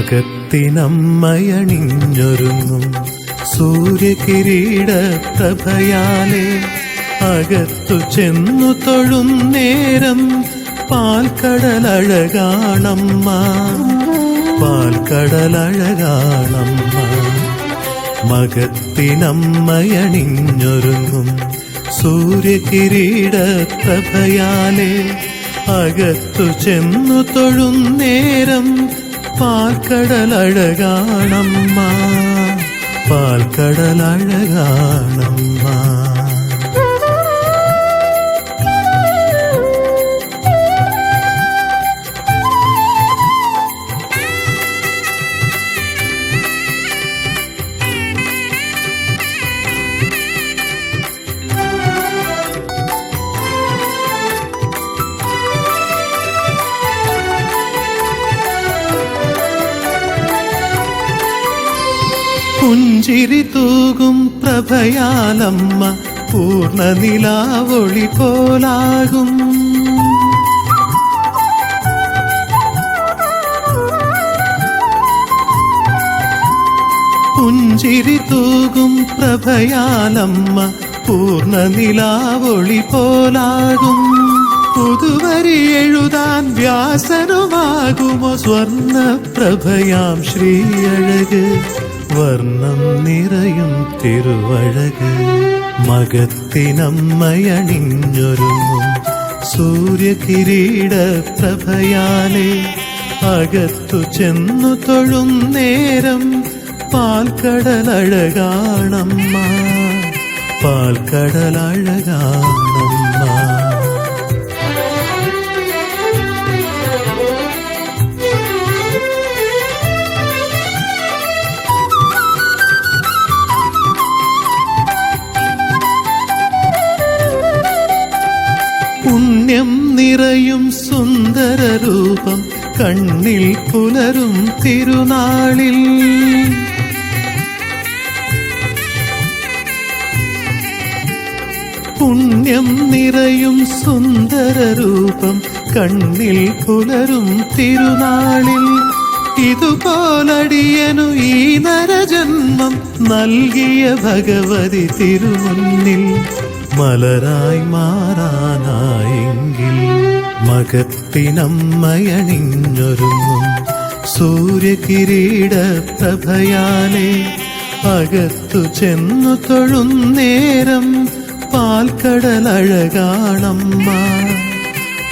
മകത്തിനമ്മയണിഞ്ഞൊരുങ്ങും സൂര്യകിരീട പ്രഭയാലെ അകത്തു ചെന്നു തൊഴുന്നേരം പാൽക്കടലഴകാണമ്മ, പാൽക്കടലഴകാണമ്മ. മകത്തിനമ്മയണിഞ്ഞൊരുങ്ങും സൂര്യകിരീട പ്രഭയാലെ അകത്തു ചെന്നു തൊഴുന്നേരം പാൽക്കടലഴകാണമ്മ, പാൽക്കടലഴകാണമ്മ. പുഞ്ചിരി തൂകും പ്രഭയാലമ്മ പൂർണ്ണ നിലാവൊളി പോലാകും. പുഞ്ചിരി തൂകും പ്രഭയാലമ്മ പൂർണ്ണ നിലാവൊളി പോലാകും. പുതുവരി എഴുതാൻ വ്യാസനുമാകുമോ സ്വർണ്ണ പ്രഭയാം ശ്രീയഴക്, വർണ്ണം നിറയും തിരുവഴക്. മകത്തിനമ്മയണിഞ്ഞൊരുങ്ങും സൂര്യകിരീട പ്രഭയാലെ അകത്തു ചെന്നു തൊഴുന്നേരം പാൽക്കടലഴകാണമ്മ, പാൽക്കടലഴകാണമ്മ. പുണ്യം നിറയും സുന്ദര രൂപം കണ്ണിൽ പുലരും തിരുനാളിൽ. പുണ്യം നിറയും സുന്ദര രൂപം കണ്ണിൽ പുലരും തിരുനാളിൽ. ഇതുപോലടിയനു ഈ നരജന്മം നൽകിയ ഭഗവതി തിരുമുന്നിൽ മലരായി മാറാനായെങ്കിൽ മകത്തിനമ്മയണിഞ്ഞൊരുങ്ങും സൂര്യകിരീട പ്രഭയാലെ അകത്തു ചെന്നു തൊഴുന്നേരം പാൽക്കടലഴകാണമ്മ,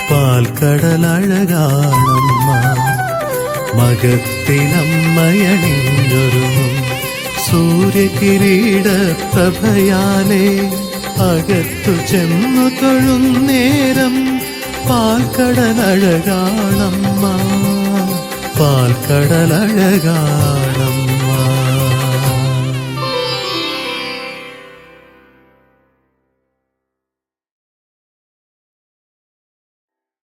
പാൽക്കടലഴകാണമ്മ. മകത്തിനമ്മയണിഞ്ഞൊരുങ്ങും സൂര്യകിരീട പ്രഭയാലെ അകത്തു ചെന്നു തൊഴുന്നേരം പാൽക്കടലഴകാണമ്മ, പാൽക്കടലഴകാണമ്മ.